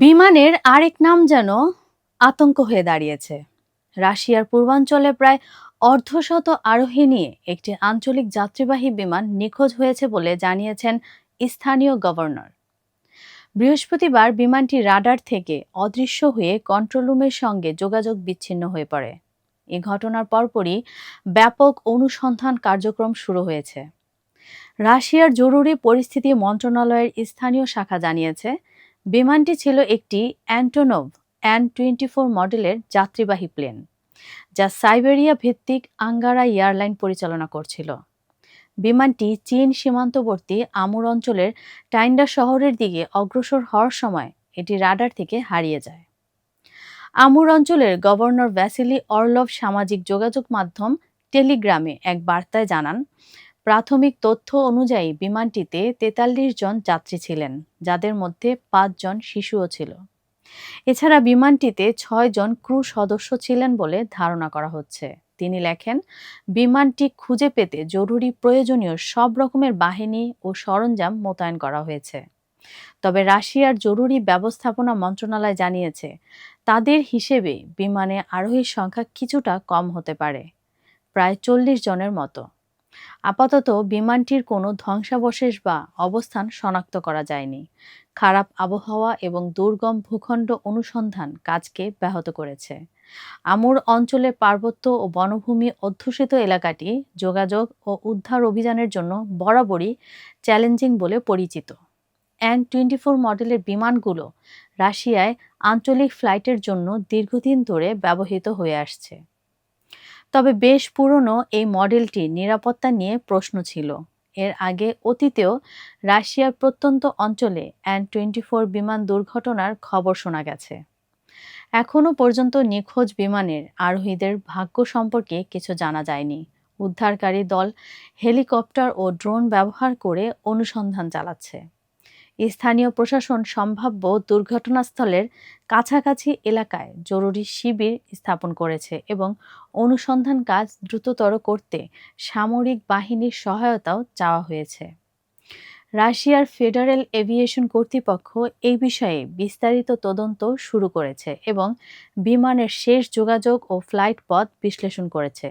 বিমানের আরেক নাম যেন আতঙ্ক হয়ে দাঁড়িয়েছে। রাশিয়ার পূর্বাঞ্চলে প্রায় অর্ধশত আরোহী নিয়ে একটি আঞ্চলিক যাত্রীবাহী বিমান নিখোঁজ হয়েছে বলে জানিয়েছেন স্থানীয় গভর্নর। বৃহস্পতিবার বিমানটি রাডার থেকে অদৃশ্য হয়ে কন্ট্রোল রুমের সঙ্গে যোগাযোগ বিচ্ছিন্ন হয়ে পড়ে। এই ঘটনার পরপরই ব্যাপক অনুসন্ধান কার্যক্রম শুরু হয়েছে। রাশিয়ার জরুরি পরিস্থিতি মন্ত্রণালয়ের স্থানীয় শাখা জানিয়েছে, বিমানটি ছিল একটি অ্যান্টোনভ An-24 মডেলের যাত্রীবাহী প্লেন, যা সাইবেরিয়া ভিত্তিক আঙ্গারা এয়ারলাইন পরিচালনা করছিল। বিমানটি চীন সীমান্তবর্তী আমুর অঞ্চলের টাইন্ডা শহরের দিকে অগ্রসর হওয়ার সময় এটি রাডার থেকে হারিয়ে যায়। আমুর অঞ্চলের গভর্নর ভ্যাসিলি অরলভ সামাজিক যোগাযোগ মাধ্যম টেলিগ্রামে এক বার্তায় জানান, প্রাথমিক তথ্য অনুযায়ী বিমানটিতে ৪৩ জন যাত্রী ছিলেন, যাদের মধ্যে ৫ জন শিশুও ছিল। এছাড়া বিমানটিতে ৬ জন ক্রু সদস্য ছিলেন বলে ধারণা করা হচ্ছে। তিনি লেখেন, বিমানটি খুঁজে পেতে জরুরি প্রয়োজনীয় সব রকমের বাহিনী ও সরঞ্জাম মোতায়েন করা হয়েছে। তবে রাশিয়ার জরুরি ব্যবস্থাপনা মন্ত্রণালয় জানিয়েছে, তাদের হিসেবে বিমানে আরোহীর সংখ্যা কিছুটা কম হতে পারে, প্রায় ৪০ জনের মতো। আপাতত বিমানটির কোনো ধ্বংসাবশেষ বা অবস্থান শনাক্ত করা যায়নি। খারাপ আবহাওয়া এবং দুর্গম ভূখণ্ড অনুসন্ধান কাজকে ব্যাহত করেছে। আমুর অঞ্চলের পার্বত্য ও বনভূমি অধ্যুষিত এলাকাটি যোগাযোগ ও উদ্ধার অভিযানের জন্য বরাবরই চ্যালেঞ্জিং বলে পরিচিত। An-24 মডেলের বিমানগুলো রাশিয়ায় আঞ্চলিক ফ্লাইটের জন্য দীর্ঘদিন ধরে ব্যবহৃত হয়ে আসছে। তবে বেশ পুরনো এই মডেলটির নিরাপত্তা নিয়ে প্রশ্ন ছিল। এর আগে অতীতেও রাশিয়ার প্রত্যন্ত অঞ্চলে An-24 বিমান দুর্ঘটনার খবর শোনা গেছে। এখনও পর্যন্ত নিখোঁজ বিমানের আরোহীদের ভাগ্য সম্পর্কে কিছু জানা যায়নি। উদ্ধারকারী দল হেলিকপ্টার ও ড্রোন ব্যবহার করে অনুসন্ধান চালাচ্ছে। স্থানীয় প্রশাসন সম্ভাব্য দুর্ঘটনাস্থলের কাছাকাছি এলাকায় জরুরি শিবির স্থাপন করেছে এবং অনুসন্ধান কাজ দ্রুততর করতে সামরিক বাহিনীর সহায়তাও চাওয়া হয়েছে। রাশিয়ার ফেডারেল এভিয়েশন কর্তৃপক্ষ এই বিষয়ে বিস্তারিত তদন্ত শুরু করেছে এবং বিমানের শেষ যোগাযোগ ও ফ্লাইট পথ বিশ্লেষণ করেছে।